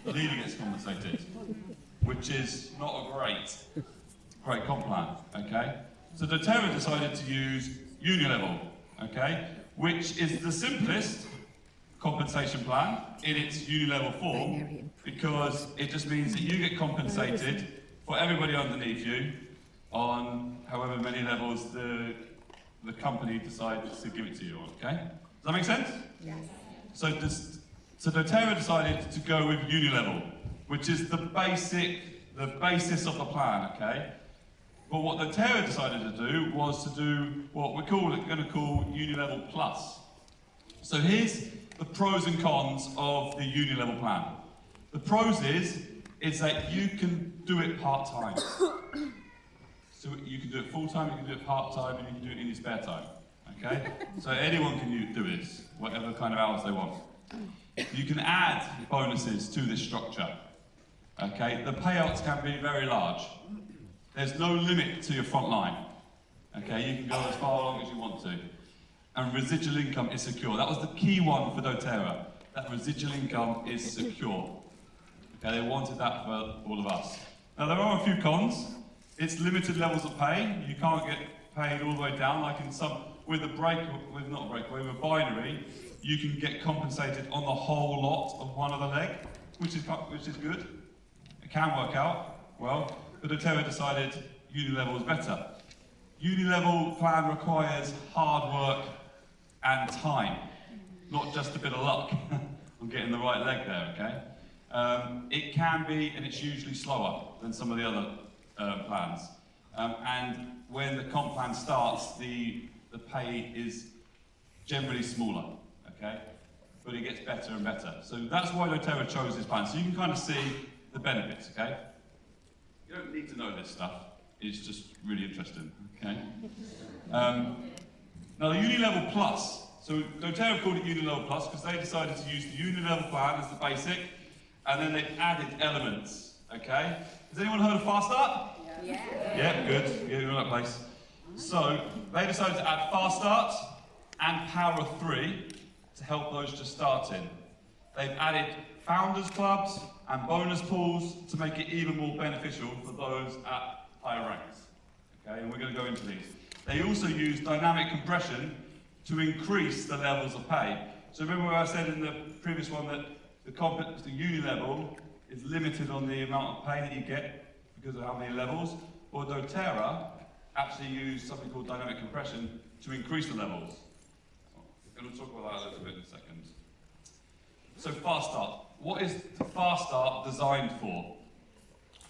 the leader gets compensated, which is not a great comp plan, okay? So doTERRA decided to use Unilevel, okay, which is the simplest compensation plan in its Unilevel form, because it just means that you get compensated for everybody underneath you on however many levels the company decides to give it to you on, okay? Does that make sense? Yes. So doTERRA decided to go with Unilevel, which is the basis of the plan, okay? But what doTERRA decided to do was to do what we're going to call Unilevel Plus. So here's the pros and cons of the Unilevel plan. The pros is that you can do it part-time. So you can do it full-time, you can do it part-time, and you can do it in your spare time, okay? So anyone can do this, whatever kind of hours they want. You can add bonuses to this structure, okay? The payouts can be very large. There's no limit to your front line, okay? You can go as far along as you want to. And residual income is secure. That was the key one for doTERRA, that residual income is secure. Okay, they wanted that for all of us. Now there are a few cons. It's limited levels of pay. You can't get paid all the way down, like in some, with a binary, you can get compensated on the whole lot of one other leg, which is good. It can work out well, but doTERRA decided Unilevel is better. Unilevel plan requires hard work and time, not just a bit of luck on getting the right leg there, okay? It can be, and it's usually slower than some of the other plans. And when the comp plan starts, the pay is generally smaller, okay? But it gets better and better. So that's why doTERRA chose this plan. So you can kind of see the benefits, okay? You don't need to know this stuff. It's just really interesting, okay? Now the Unilevel Plus. So doTERRA called it Unilevel Plus because they decided to use the Unilevel plan as the basic, and then they've added elements, okay? Has anyone heard of Fast Start? Yeah. Yeah, good. You're in that place. So they decided to add Fast Start and Power of 3 to help those just starting. They've added founders clubs and bonus pools to make it even more beneficial for those at higher ranks. Okay, and we're going to go into these. They also use dynamic compression to increase the levels of pay. So remember what I said in the previous one that the uni level is limited on the amount of pay that you get because of how many levels. Or doTERRA actually used something called dynamic compression to increase the levels. We're going to talk about that a little bit in a second. So Fast Start. What is Fast Start designed for?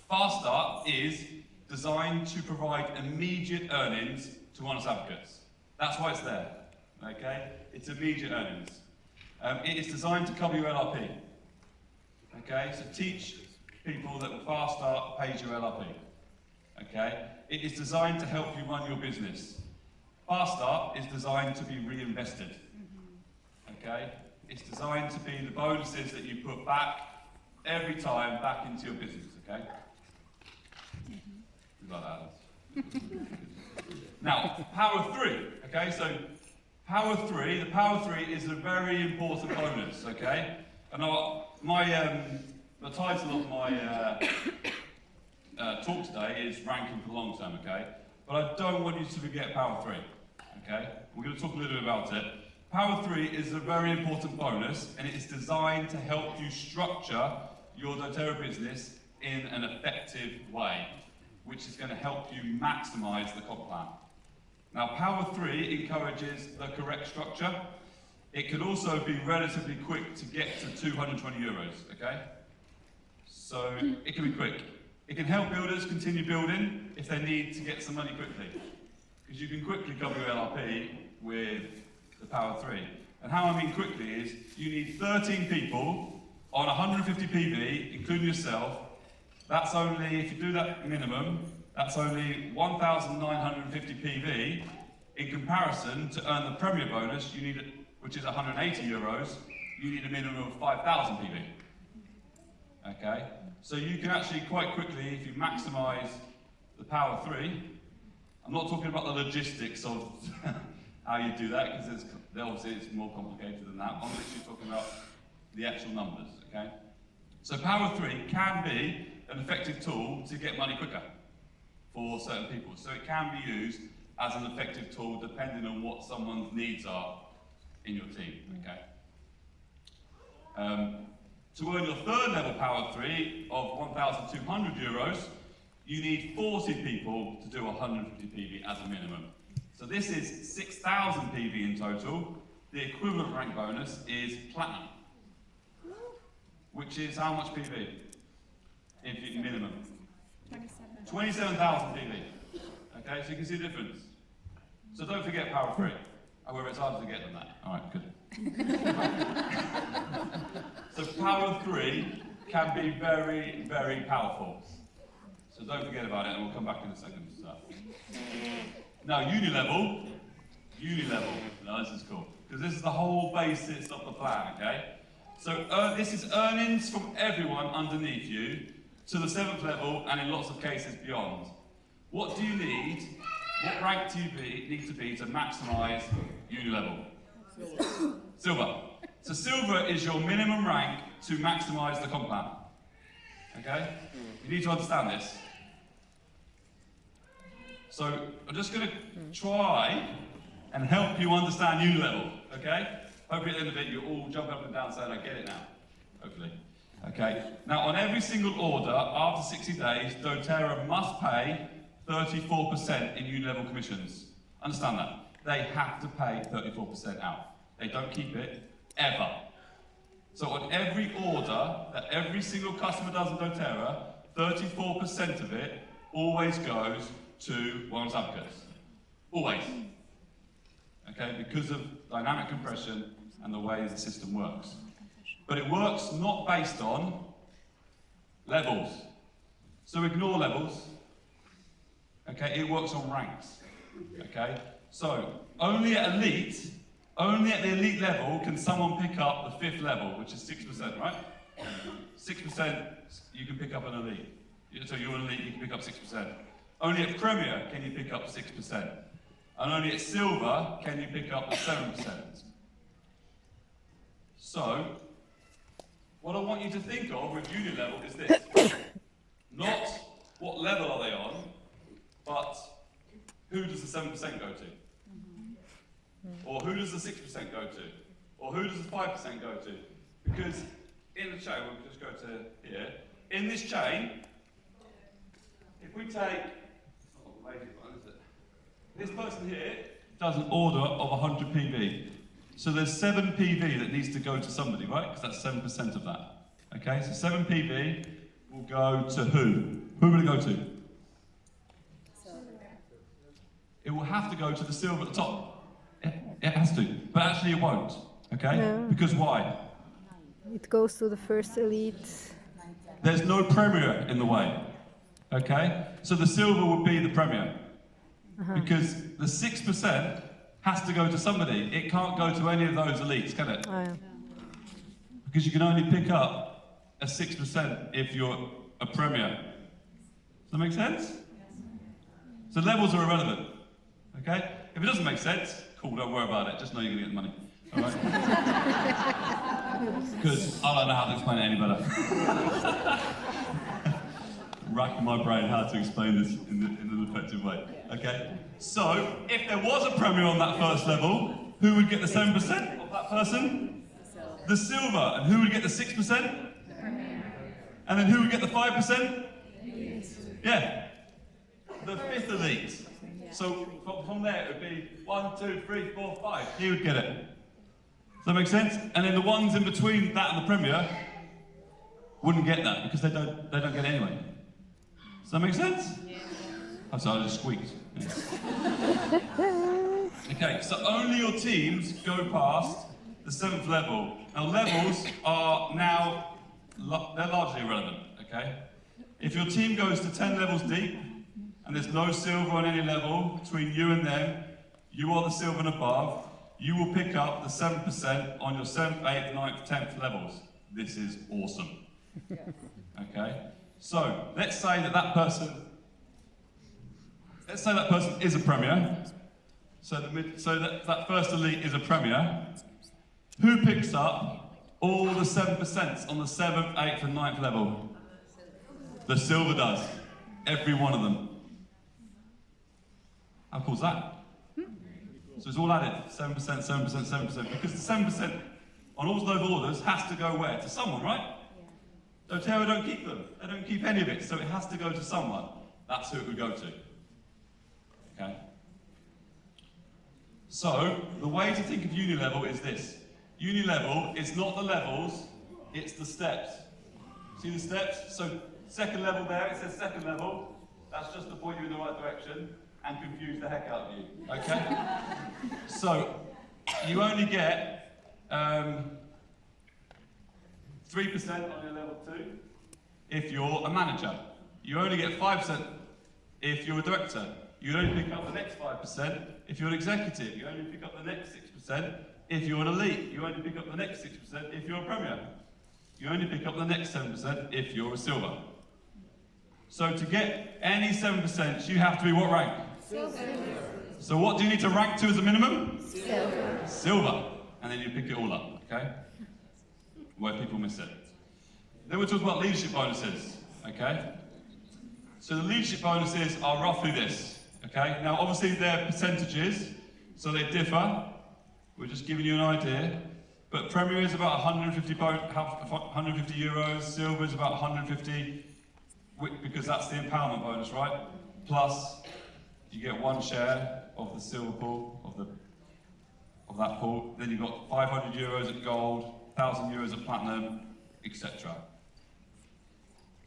Fast Start is designed to provide immediate earnings to honest advocates. That's why it's there, okay? It's immediate earnings. It is designed to cover your LRP, okay? So teach people that Fast Start pays your LRP, okay? It is designed to help you run your business. Fast Start is designed to be reinvested, okay? It's designed to be the bonuses that you put back every time back into your business, okay? Like that. Now, Power 3, okay? So, Power 3, the Power 3 is a very important bonus, okay? And the title of my talk today is Ranking for Long Term, okay? But I don't want you to forget Power 3, okay? We're going to talk a little bit about it. Power 3 is a very important bonus, and it is designed to help you structure your doTERRA business in an effective way, which is going to help you maximize the comp plan. Now, Power 3 encourages the correct structure. It can also be relatively quick to get to 220 euros, okay? So it can be quick. It can help builders continue building if they need to get some money quickly, because you can quickly cover your LRP with the Power 3. And how I mean quickly is you need 13 people on 150 PV, including yourself. That's only, if you do that minimum, that's only 1,950 PV. In comparison, to earn the Premier bonus, you need, which is 180 euros, you need a minimum of 5,000 PV. Okay? So you can actually quite quickly, if you maximize the Power 3, I'm not talking about the logistics of how you do that, because obviously it's more complicated than that. I'm literally talking about the actual numbers, okay? So Power 3 can be an effective tool to get money quicker for certain people. So it can be used as an effective tool depending on what someone's needs are in your team, okay? To earn your third level Power 3 of €1,200, you need 40 people to do 150 PV as a minimum. So this is 6,000 PV in total. The equivalent rank bonus is Platinum, which is how much PV? If you minimum? 27,000 PV. Okay, so you can see the difference. So don't forget Power 3. However, it's harder to get than that. All right, good. So Power 3 can be very, very powerful. So don't forget about it, and we'll come back in a second. So. Now, uni-level. Now this is cool, because this is the whole basis of the plan, okay? So this is earnings from everyone underneath you to the 7th level, and in lots of cases beyond. What do you need? What rank do you need to be to maximise uni-level? Silver. So silver is your minimum rank to maximise the comp plan. Okay? You need to understand this. So I'm just going to try and help you understand uni-level. Okay? Hopefully at the end of it you'll all jump up and down saying, I get it now. Hopefully. Okay? Now on every single order, after 60 days, doTERRA must pay 34% in uni-level commissions. Understand that? They have to pay 34% out. They don't keep it, ever. So on every order that every single customer does in doTERRA, 34% of it always goes to Wellness Advocates. Always. Okay, because of dynamic compression and the way the system works. But it works not based on levels. So ignore levels. Okay, it works on ranks. Okay, so only at the elite level can someone pick up the 5th level, which is 6%, right? 6% you can pick up an elite. So you're an elite, you can pick up 6%. Only at Premier can you pick up 6%. And only at Silver can you pick up the 7%. So, what I want you to think of with uni level is this. Not what level are they on, but who does the 7% go to? Or who does the 6% go to? Or who does the 5% go to? Because in the chain, we'll just go to here, in this chain, if we take, this person here does an order of 100 PV. So there's 7 PV that needs to go to somebody, right? Because that's 7% of that. Okay, so 7 PV will go to who? Who will it go to? It will have to go to the silver at the top. It has to, but actually it won't. Okay? No. Because why? It goes to the first elite. There's no Premier in the way. Okay? So the silver would be the Premier. Because the 6% has to go to somebody. It can't go to any of those elites, can it? Oh, yeah. Because you can only pick up a 6% if you're a Premier. Does that make sense? So levels are irrelevant. Okay? If it doesn't make sense, cool, don't worry about it. Just know you're going to get the money. All right? Because I don't know how to explain it any better. Racking my brain how to explain this in an effective way. Okay? So, if there was a Premier on that first level, who would get the 7% of that person? The silver. And who would get the 6%? The Premier. And then who would get the 5%? Yeah. The 5th elite. So from there it would be 1, 2, 3, 4, 5. He would get it. Does that make sense? And then the ones in between that and the Premier wouldn't get that because they don't get it anyway. Does that make sense? Yeah. I'm sorry, I just squeaked. Okay, so only your teams go past the 7th level. Now levels are now, they're largely irrelevant, okay? If your team goes to 10 levels deep, and there's no silver on any level between you and them, you are the silver and above, you will pick up the 7% on your 7th, 8th, 9th, 10th levels. This is awesome. Okay? So, let's say that person is a Premier. So that first elite is a Premier. Who picks up All the 7% on the 7th, 8th and 9th level. The silver does. Every one of them. How cool is that? So it's all added. 7%, 7%, 7%. Because the 7% on all those orders has to go where? To someone, right? doTERRA don't keep them. They don't keep any of it. So it has to go to someone. That's who it would go to. Okay? So the way to think of uni-level is this. Uni-level is not the levels, it's the steps. See the steps? So second level there, it says second level. That's just to point you in the right direction and confuse the heck out of you. Okay? So you only get 3% on your level 2 if you're a manager. You only get 5% if you're a director. You only pick up the next 5% if you're an executive. You only pick up the next 6% if you're an elite. You only pick up the next 6% if you're a premier. You only pick up the next 7% if you're a silver. So to get any 7%, you have to be what rank? Silver. So what do you need to rank to as a minimum? Silver. Silver. And then you pick it all up, okay? Where people miss it. Then we'll talk about leadership bonuses, okay? So the leadership bonuses are roughly this, okay? Now obviously they're percentages, so they differ. We're just giving you an idea. But Premier is about 150 euros, Silver is about 150, because that's the empowerment bonus, right? Plus, you get 1 share of the silver pool, of that pool. Then you've got 500 euros at gold, 1,000 euros at platinum, etc.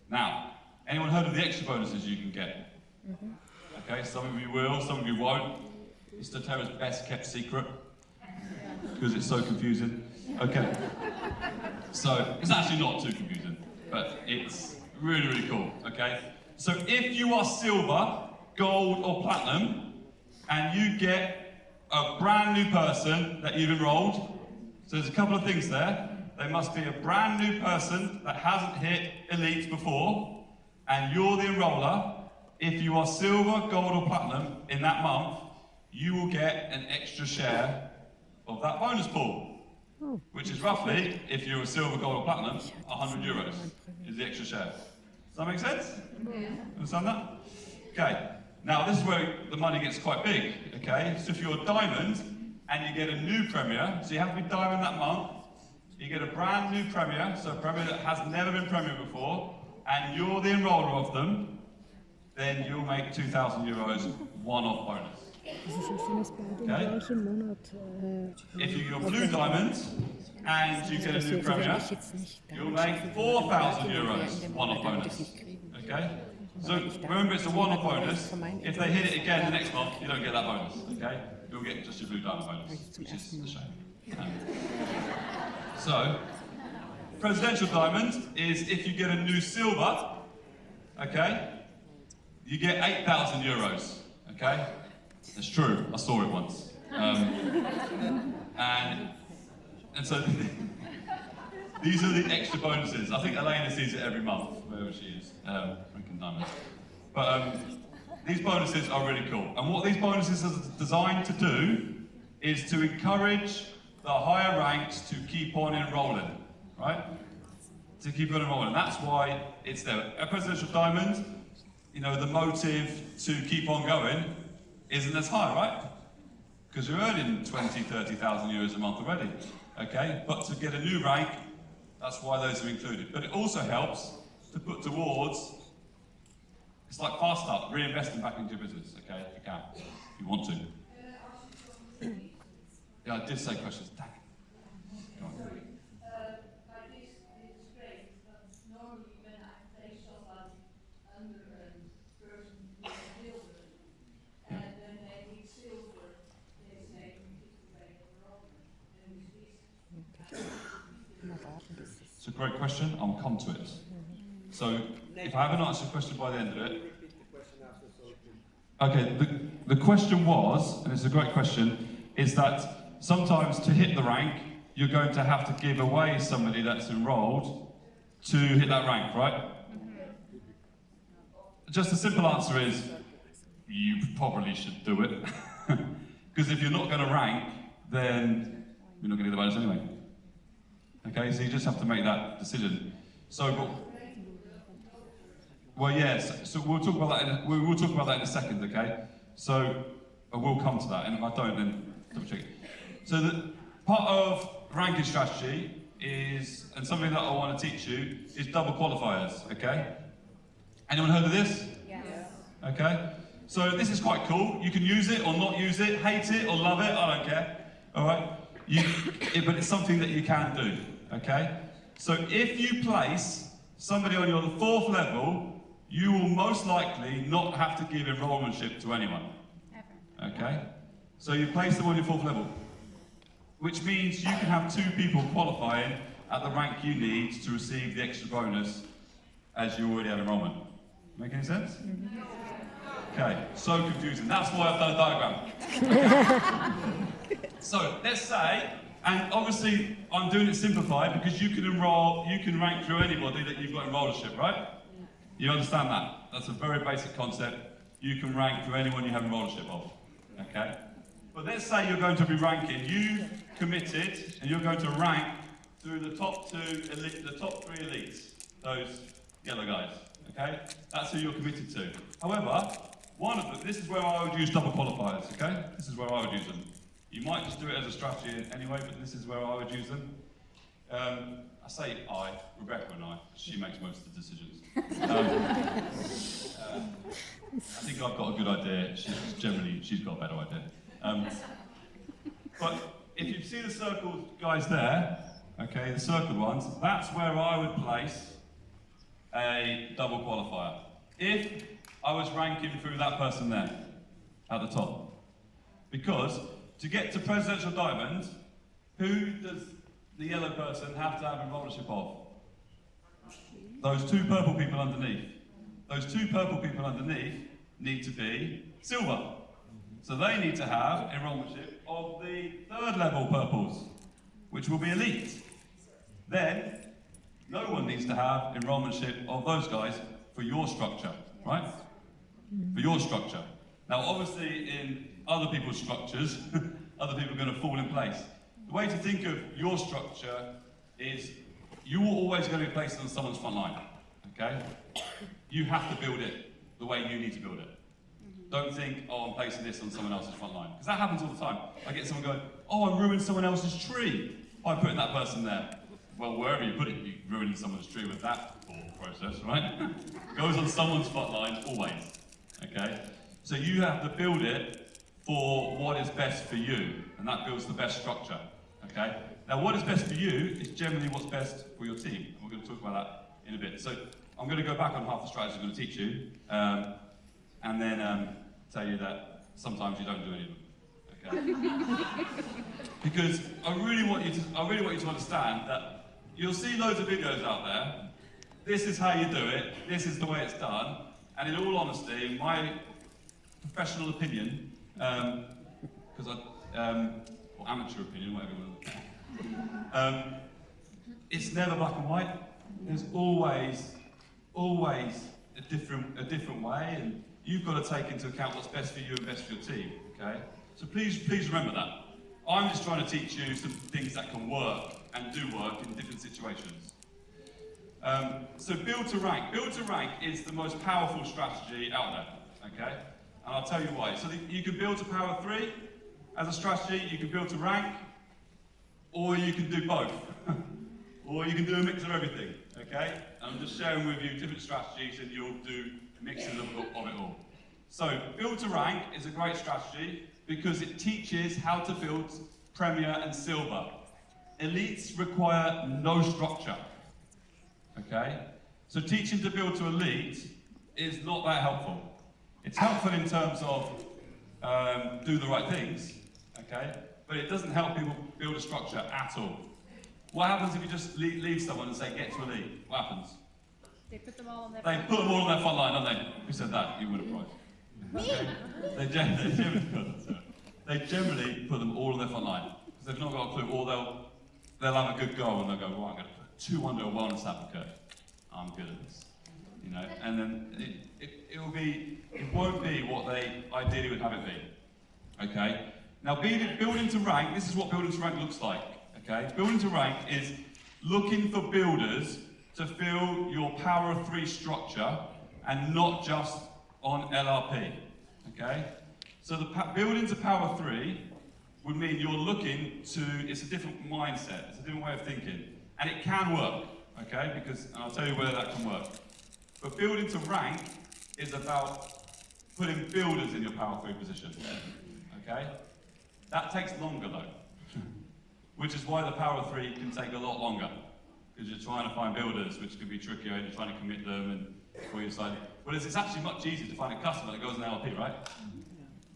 Now, anyone heard of the extra bonuses you can get? Okay, some of you will, some of you won't. It's doTERRA's best kept secret, because it's so confusing. Okay, so it's actually not too confusing, but it's really, really cool, okay? So if you are silver, gold or platinum, and you get a brand new person that you've enrolled, so there's a couple of things there. They must be a brand new person that hasn't hit elite before, and you're the enroller. If you are silver, gold or platinum in that month, you will get an extra share of that bonus pool. Which is roughly, if you're a silver, gold or platinum, 100 euros is the extra share. Does that make sense? Yeah. Understand that? Okay. Now this is where the money gets quite big, okay? So if you're a diamond and you get a new premier, so you have to be diamond that month, you get a brand new premier, so a premier that has never been premier before, and you're the enroller of them, then you'll make 2,000 euros one-off bonus. Okay? If you're a blue diamond and you get a new premier, you'll make 4,000 euros one-off bonus. Okay? So remember, it's a one-off bonus. If they hit it again the next month, you don't get that bonus. Okay? You'll get just your blue diamond bonus, which is a shame. So, presidential diamond is if you get a new silver, okay, you get 8,000 euros. Okay? It's true, I saw it once. And so these are the extra bonuses. I think Elena sees it every month, wherever she is, drinking diamonds. But these bonuses are really cool. And what these bonuses are designed to do is to encourage the higher ranks to keep on enrolling, right? To keep on enrolling. That's why it's there. A presidential diamond, you know, the motive to keep on going isn't as high, right? Because you're earning 20, 30,000 euros a month already, okay? But to get a new rank, that's why those are included. But it also helps to put towards, it's like fast start, reinvesting back into your business, okay, if you can, if you want to. Yeah, I did say questions. Dang it. Go on. It's a great question, I'll come to it. So, if I haven't answered the question by the end of it... Okay, the question was, and it's a great question, is that sometimes to hit the rank, you're going to have to give away somebody that's enrolled to hit that rank, right? Just the simple answer is, you probably should do it. Because if you're not going to rank, then you're not going to get the bonus anyway. Okay, so you just have to make that decision. So, well, yes. So we'll talk about that. We'll talk about that in a second. Okay. So we'll come to that, and if I don't, then double check it. So the part of ranking strategy is, and something that I want to teach you is double qualifiers. Okay. Anyone heard of this? Yes. Okay. So this is quite cool. You can use it or not use it, hate it or love it. I don't care. All right. But it's something that you can do. Okay. So if you place somebody on your 4th level, you will most likely not have to give enrollmentship to anyone. Ever. Okay? So you place them on your 4th level, which means you can have 2 people qualifying at the rank you need to receive the extra bonus as you already have enrollment. Make any sense? Okay, so confusing. That's why I've done a diagram. So let's say, and obviously I'm doing it simplified because you can rank through anybody that you've got enrollership, right? You understand that? That's a very basic concept. You can rank through anyone you have enrollership of, okay? But let's say you're going to be ranking. You committed, and you're going to rank through the top 3 elites, those yellow guys, okay? That's who you're committed to. However, one of them, this is where I would use double qualifiers, okay? This is where I would use them. You might just do it as a strategy anyway, but this is where I would use them. I say Rebecca and I, she makes most of the decisions. I think I've got a good idea. She's got a better idea. But if you see the circled guys there, okay, the circled ones, that's where I would place a double qualifier. If I was ranking through that person there, at the top. Because to get to Presidential Diamond, who does the yellow person have to have enrollership of? Those 2 purple people underneath. Those 2 purple people underneath need to be silver. So they need to have enrollership of the 3rd level purples, which will be elite. Then, no one needs to have enrollership of those guys for your structure, right? For your structure. Now, obviously, in other people's structures, other people are going to fall in place. The way to think of your structure is you're always going to be placed on someone's front line, okay? You have to build it the way you need to build it. Don't think, oh, I'm placing this on someone else's front line. Because that happens all the time. I get someone going, oh, I ruined someone else's tree by putting that person there. Well, wherever you put it, you're ruining someone's tree with that thought process, right? Goes on someone's front line, always, okay? So you have to build it for what is best for you, and that builds the best structure, okay? Now, what is best for you is generally what's best for your team. And we're going to talk about that in a bit. So I'm going to go back on half the strategies I'm going to teach you, and then tell you that sometimes you don't do any of them, okay? Because I really want you to understand that you'll see loads of videos out there. This is how you do it. This is the way it's done. And in all honesty, in my professional opinion, because or amateur opinion, whatever you want to it's never black and white. There's always a different way, and you've got to take into account what's best for you and best for your team. Okay? So please remember that. I'm just trying to teach you some things that can work and do work in different situations. So build to rank. Build to rank is the most powerful strategy out there. Okay? And I'll tell you why. So you can build to power 3 as a strategy, you can build to rank, or you can do both. Or you can do a mix of everything, okay? And I'm just sharing with you different strategies and you'll do mixes of it all. So build to rank is a great strategy because it teaches how to build Premier and Silver. Elites require no structure, okay? So teaching to build to Elite is not that helpful. It's helpful in terms of do the right things, okay? But it doesn't help people build a structure at all. What happens if you just leave someone and say, get to Elite? What happens? They put them all on their front line. They put them all on their front line, don't they? Who said that? You win a prize. Me? They generally put them all on their front line. Because they've not got a clue, or they'll have a good goal and they'll go, well, I'm going to put 2 under a wellness advocate. I'm good at this. You know, and then it won't be what they ideally would have it be. Okay? Now building to rank, this is what building to rank looks like. Okay? Building to rank is looking for builders to fill your Power of 3 structure and not just on LRP, okay? So the building to Power of 3 would mean you're looking to, it's a different mindset, it's a different way of thinking, and it can work, okay? Because I'll tell you where that can work. But building to rank is about putting builders in your Power 3 position, okay? That takes longer though, which is why the Power of 3 can take a lot longer, because you're trying to find builders, which can be trickier, and you're trying to commit them, and before you decide. Whereas it's actually much easier to find a customer that goes in LRP, right?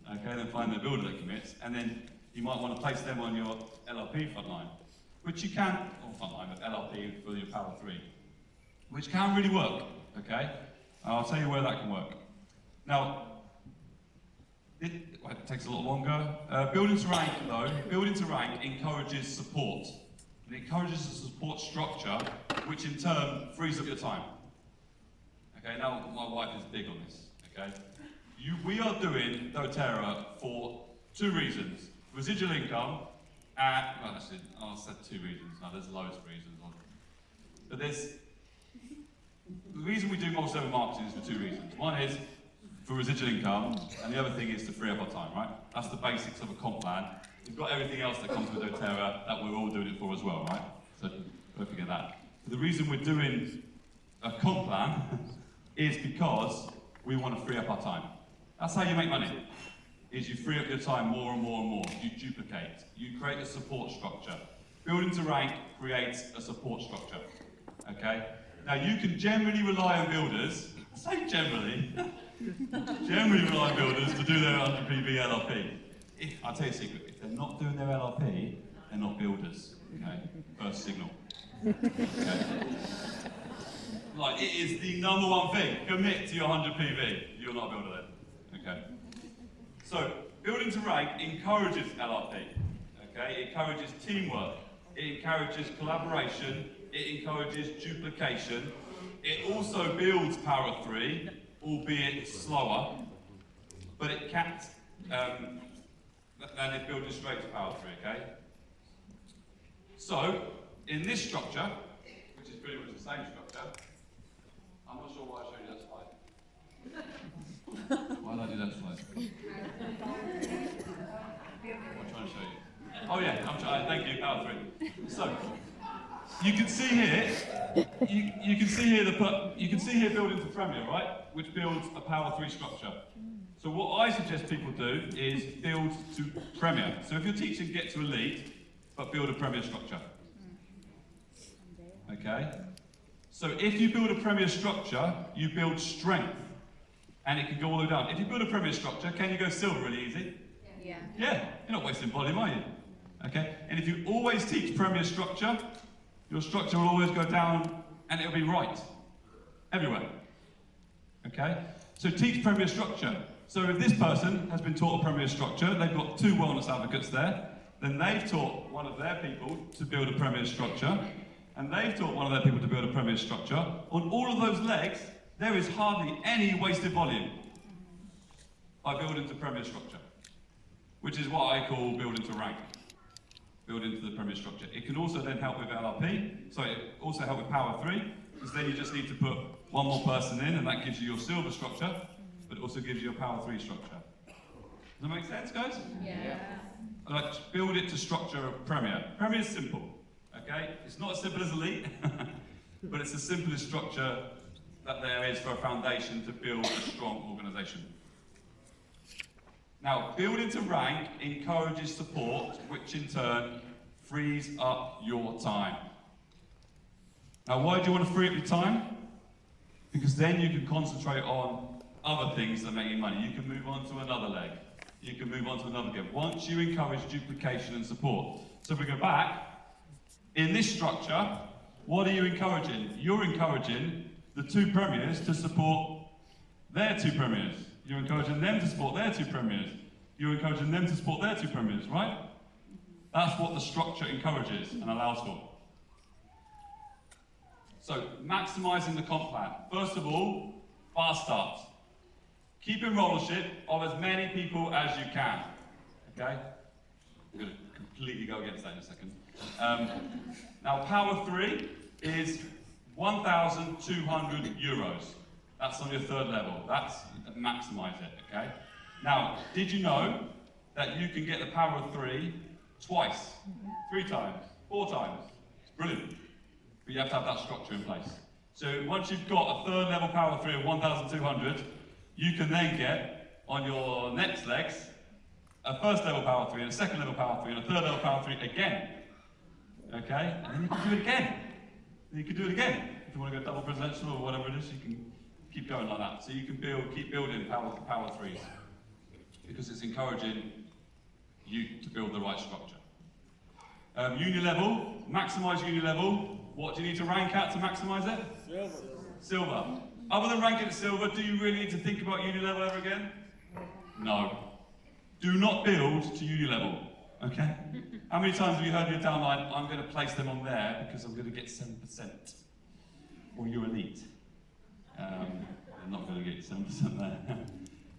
Okay, then find the builder that commits, and then you might want to place them on your LRP frontline, which you can, or frontline, but LRP for your Power 3, which can really work, okay? I'll tell you where that can work. Now, it takes a lot longer. Building to rank, though, building to rank encourages support. It encourages a support structure, which in turn frees up your time. Okay, now my wife is big on this, okay? We are doing doTERRA for 2 reasons. Residual income, and, well, actually, I said 2 reasons. No, there's loads of reasons. But the reason we do multi-level marketing is for 2 reasons. One is for residual income, and the other thing is to free up our time, right? That's the basics of a comp plan. We've got everything else that comes with doTERRA that we're all doing it for as well, right? So don't forget that. But the reason we're doing a comp plan is because we want to free up our time. That's how you make money, is you free up your time more and more and more. You duplicate. You create a support structure. Building to rank creates a support structure, okay? Now, you can generally rely on builders, I say generally, generally rely on builders to do their 100 PV LRP. I'll tell you a secret, if they're not doing their LRP, they're not builders, okay? First signal, okay? Like, it is the #1 thing. Commit to your 100 PV. You're not a builder then, okay? So, building to rank encourages LRP, okay? It encourages teamwork. It encourages collaboration. It encourages duplication. It also builds Power of 3, albeit slower, but it can't, than if building straight to Power of 3, okay? So, in this structure, which is pretty much the same structure, I'm not sure why I showed you that slide. Why did I do that slide? What am I trying to show you? Oh yeah, I'm trying, thank you, Power 3. So, you can see here, you can see here building to Premier, right? Which builds a Power 3 structure. So what I suggest people do is build to Premier. So if you're teaching get to elite, but build a Premier structure. Okay? So if you build a Premier structure, you build strength. And it can go all the way down. If you build a Premier structure, can you go silver really easy? Yeah. Yeah, you're not wasting volume, are you? Okay? And if you always teach Premier structure, your structure will always go down and it'll be right. Everywhere. Okay? So teach Premier structure. So if this person has been taught a Premier structure, they've got 2 wellness advocates there, then they've taught one of their people to build a Premier structure, and they've taught one of their people to build a Premier structure. On all of those legs, there is hardly any wasted volume by building to Premier structure, which is what I call building to rank. Build into the Premier structure. It can also then help with LRP, so it also help with Power 3, because then you just need to put 1 more person in, and that gives you your silver structure, but it also gives you a Power 3 structure. Does that make sense, guys? Yeah. Like, build it to structure a Premier. Premier is simple, okay? It's not as simple as elite, but it's the simplest structure that there is for a foundation to build a strong organisation. Now, building to rank encourages support, which in turn frees up your time. Now, why do you want to free up your time? Because then you can concentrate on other things that make you money. You can move on to another leg. You can move on to another game. Once you encourage duplication and support. So if we go back, in this structure, what are you encouraging? You're encouraging the 2 premiers to support their 2 premiers. You're encouraging them to support their 2 premiers. You're encouraging them to support their 2 premiers, right? That's what the structure encourages and allows for. So, maximising the comp plan. First of all, fast starts. Keep enrollership of as many people as you can. Okay? I'm going to completely go against that in a second. Now, Power 3 is €1,200. That's on your third level. That's maximise it, okay? Now, did you know that you can get the Power of 3 twice, 3 times, 4 times? It's brilliant. But you have to have that structure in place. So once you've got a third level Power of 3 of 1,200, you can then get on your next legs a first level Power 3 and a second level Power 3 and a third level Power 3 again. Okay? And then you can do it again. And you can do it again. If you want to go double presidential or whatever it is, you can keep going like that. So you can keep building Power 3s. Because it's encouraging you to build the right structure. Uni level, maximise uni level. What do you need to rank at to maximise it? Silver. Silver. Other than ranking at silver, do you really need to think about uni level ever again? No. Do not build to uni level, okay? How many times have you heard your downline, I'm going to place them on there because I'm going to get 7%? Or you're elite. I'm not going to get 7% there.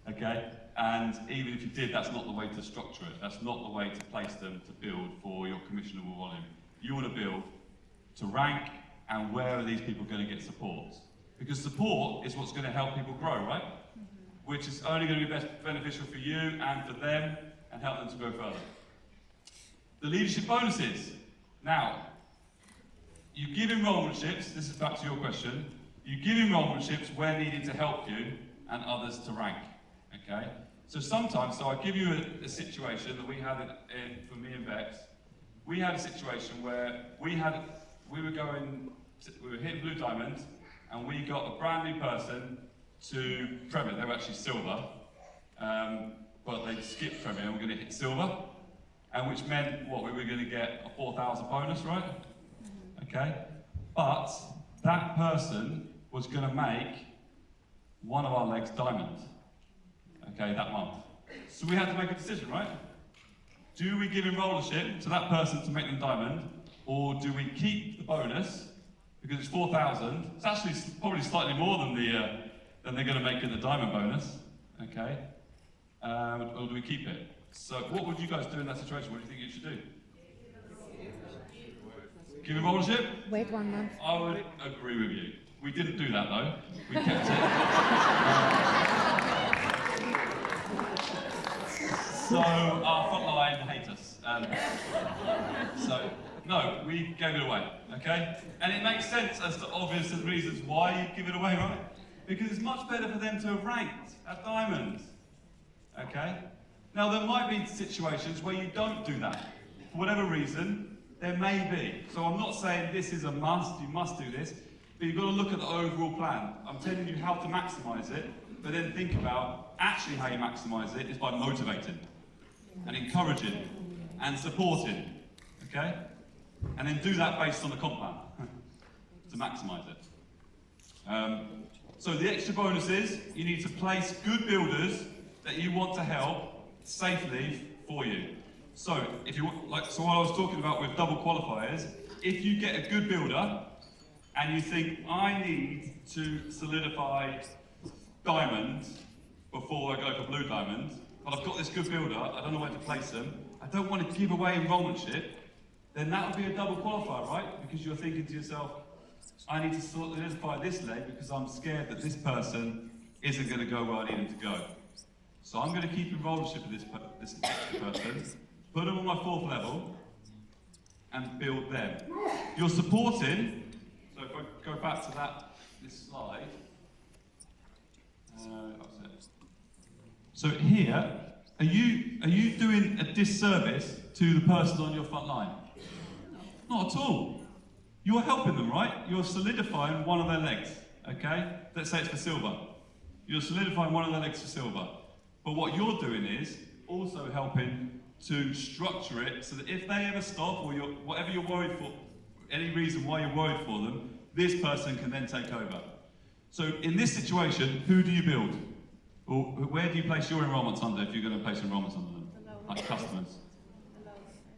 Okay? And even if you did, that's not the way to structure it. That's not the way to place them to build for your commissionable volume. You want to build to rank and where are these people going to get support? Because support is what's going to help people grow, right? Which is only going to be beneficial for you and for them and help them to go further. The leadership bonuses. Now, you give enrolmentships, this is back to your question, you give enrolmentships where needed to help you and others to rank, okay? So sometimes, so I give you a situation that we had for me and Bex. We had a situation where we were hitting Blue Diamond and we got a brand new person to Premier. They were actually silver, but they skipped Premier and we're going to hit silver, and which meant what, we were going to get a 4,000 bonus, right? Okay, but that person was going to make one of our legs diamond, okay, that month. So we had to make a decision, right? Do we give enrollership to that person to make them diamond, or do we keep the bonus because it's 4,000? It's actually probably slightly more than they're going to make in the diamond bonus, okay? Or do we keep it? So what would you guys do in that situation? What do you think you should do? Give enrollership? Wait 1 month. I would agree with you. We didn't do that though. We kept it. So our frontline hate us. So no, we gave it away, okay? And it makes sense as to obvious reasons why you give it away, right? Because it's much better for them to have ranked at diamond, okay? Now there might be situations where you don't do that. For whatever reason, there may be. So I'm not saying this is a must, you must do this, but you've got to look at the overall plan. I'm telling you how to maximise it, but then think about actually how you maximise it is by motivating and encouraging and supporting, okay? And then do that based on the comp plan to maximise it. So the extra bonus is you need to place good builders that you want to help safely for you. So if you so what I was talking about with double qualifiers, if you get a good builder and you think I need to solidify diamond before I go for blue diamond, but I've got this good builder, I don't know where to place them, I don't want to give away enrolmentship, then that would be a double qualifier, right? Because you're thinking to yourself, I need to solidify this leg because I'm scared that this person isn't going to go where I need him to go. So I'm going to keep enrollership of this extra person, put them on my 4th level, and build them. You're supporting, so if I go back to this slide, so here, are you doing a disservice to the person on your front line? Not at all. You're helping them, right? You're solidifying one of their legs, okay? Let's say it's for silver. You're solidifying one of their legs for silver. But what you're doing is also helping to structure it so that if they ever stop or whatever you're worried for, any reason why you're worried for them, this person can then take over. So in this situation, who do you build? Or where do you place your enrolments under if you're going to place enrolments under them? Like customers.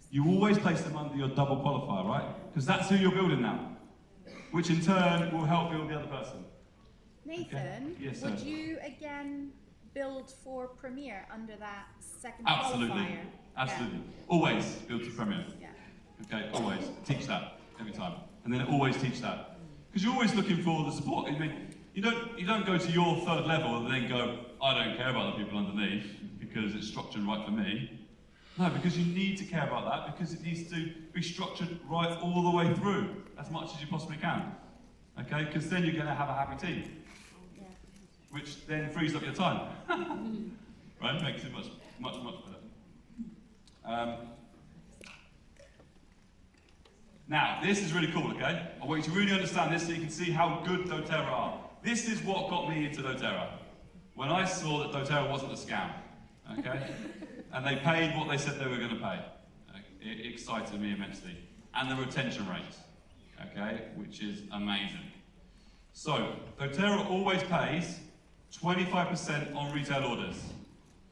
You always place them under your double qualifier, right? Because that's who you're building now. Which in turn will help build the other person. Nathan, okay. Yes, would you again build for Premier under that second Absolutely. qualifier? Absolutely. Always build to Premier. Yeah. Okay, always. Teach that every time. And then always teach that. Because you're always looking for the support. I mean, you don't go to your third level and then go, I don't care about the people underneath because it's structured right for me. No, because you need to care about that because it needs to be structured right all the way through, as much as you possibly can. Okay, because then you're going to have a happy team. Yeah. Which then frees up your time. Right? Makes it much better. Now, this is really cool, okay? I want you to really understand this so you can see how good doTERRA are. This is what got me into doTERRA. When I saw that doTERRA wasn't a scam, okay? And they paid what they said they were going to pay. It excited me immensely. And the retention rate, okay? Which is amazing. So, doTERRA always pays 25% on retail orders.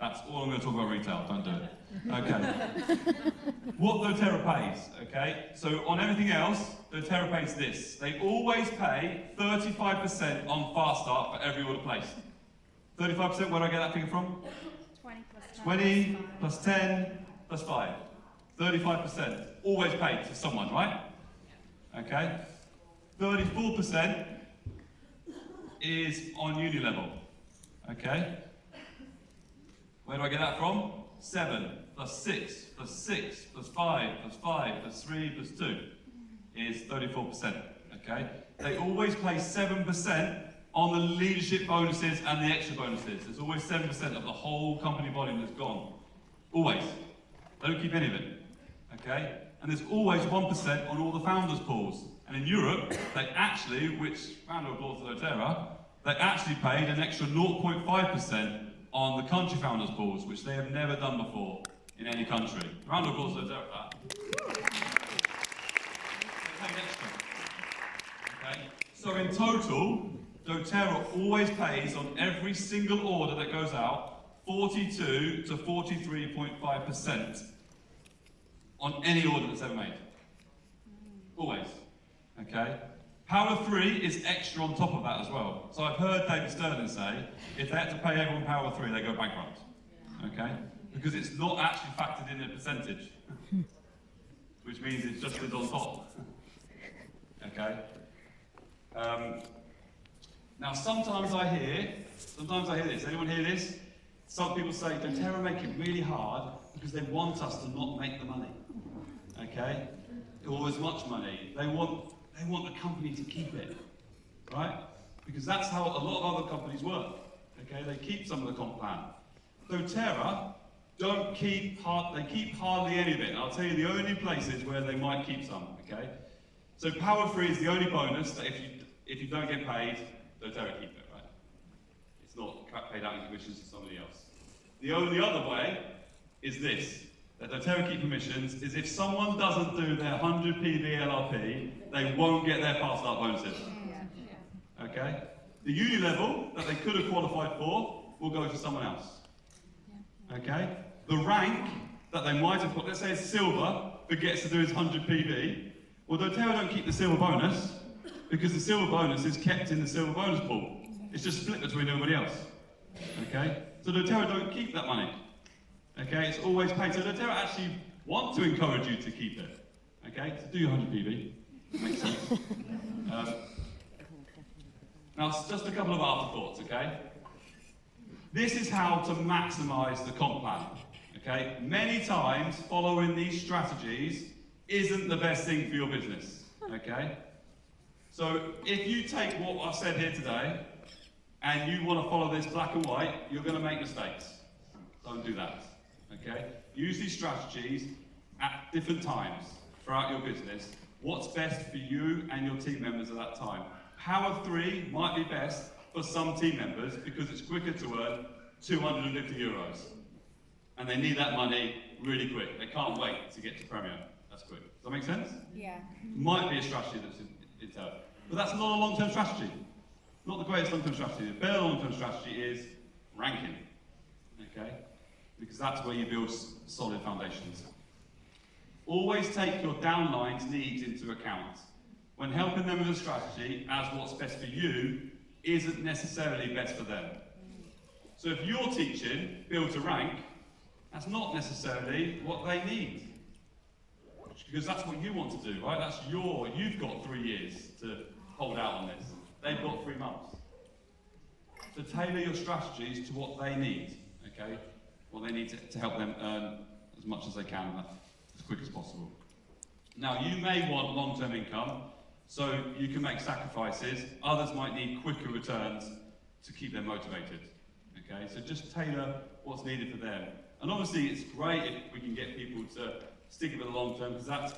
That's all I'm going to talk about retail, don't do it. Okay. What doTERRA pays, okay? So on everything else, doTERRA pays this. They always pay 35% on Fast Start for every order placed. 35%, where do I get that figure from? 20 plus 10. 20 plus 10 plus 5. 35%. Always paid to someone, right? Okay. 34% is on uni level. Okay. Where do I get that from? 7 plus 6 plus 6 plus 5 plus 5 plus 3 plus 2 is 34%. Okay? They always pay 7% on the leadership bonuses and the extra bonuses. There's always 7% of the whole company volume that's gone. Always. They don't keep any of it. Okay? And there's always 1% on all the founders' pools. And in Europe, they actually, which round of applause to doTERRA, they actually paid an extra 0.5% on the country founders' pools, which they have never done before in any country. Round of applause to doTERRA. They paid extra. Okay? So in total, doTERRA always pays on every single order that goes out 42 to 43.5% on any order that's ever made. Always. Okay? Power 3 is extra on top of that as well. So I've heard David Sterling say, if they had to pay everyone Power 3, they go bankrupt. Okay? Because it's not actually factored in a percentage. Which means it's just on top. Okay? Now sometimes I hear this. Anyone hear this? Some people say, doTERRA make it really hard because they want us to not make the money. Okay? Or as much money. They want the company to keep it. Right? Because that's how a lot of other companies work. Okay? They keep some of the comp plan. doTERRA don't keep they keep hardly any of it. I'll tell you the only places where they might keep some, okay? So Power 3 is the only bonus that if you don't get paid, doTERRA keep it, right? It's not paid out in commissions to somebody else. The only other way is this, that doTERRA keep commissions is if someone doesn't do their 100 PV LRP, they won't get their fast start bonuses. Okay? The uni level that they could have qualified for will go to someone else. Okay? The rank that they might have put, let's say it's silver, but gets to do his 100 PV, well, doTERRA don't keep the silver bonus, because the silver bonus is kept in the silver bonus pool. It's just split between everybody else. Okay? So doTERRA don't keep that money. Okay? It's always paid. So doTERRA actually want to encourage you to keep it. Okay? So do your 100 PV. Makes sense. Now, just a couple of afterthoughts, okay? This is how to maximize the comp plan. Okay? Many times, following these strategies isn't the best thing for your business. Okay? So, if you take what I've said here today, and you want to follow this black and white, you're going to make mistakes. Don't do that. Okay? Use these strategies at different times throughout your business. What's best for you and your team members at that time? Power 3 might be best for some team members because it's quicker to earn 250 euros. And they need that money really quick. They can't wait to get to Premier. That's quick. Does that make sense? Yeah. Might be a strategy that's in town. But that's not a long-term strategy. Not the greatest long-term strategy. The better long-term strategy is ranking. Okay? Because that's where you build solid foundations. Always take your downline's needs into account. When helping them with a strategy, as what's best for you isn't necessarily best for them. So if you're teaching build to rank, that's not necessarily what they need. Because that's what you want to do, right? You've got 3 years to hold out on this. They've got 3 months. So tailor your strategies to what they need, okay? What they need to help them earn as much as they can, as quick as possible. Now, you may want long-term income, so you can make sacrifices. Others might need quicker returns to keep them motivated, okay? So just tailor what's needed for them. And obviously, it's great if we can get people to stick with the long term, because that's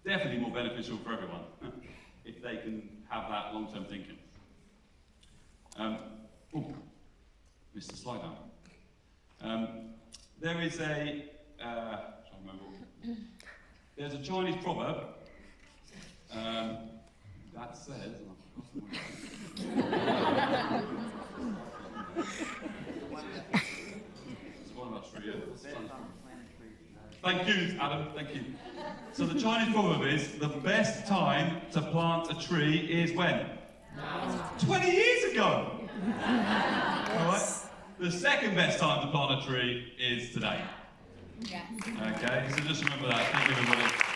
definitely more beneficial for everyone, if they can have that long-term thinking. Missed the slide now. There is a, trying to remember, there's a Chinese proverb that says, it's one about tree. Thank you, Adam, thank you. So the Chinese proverb is, the best time to plant a tree is when? Now. 20 years ago! All right? The second best time to plant a tree is today. Yes. Okay, so just remember that. Thank you, everybody.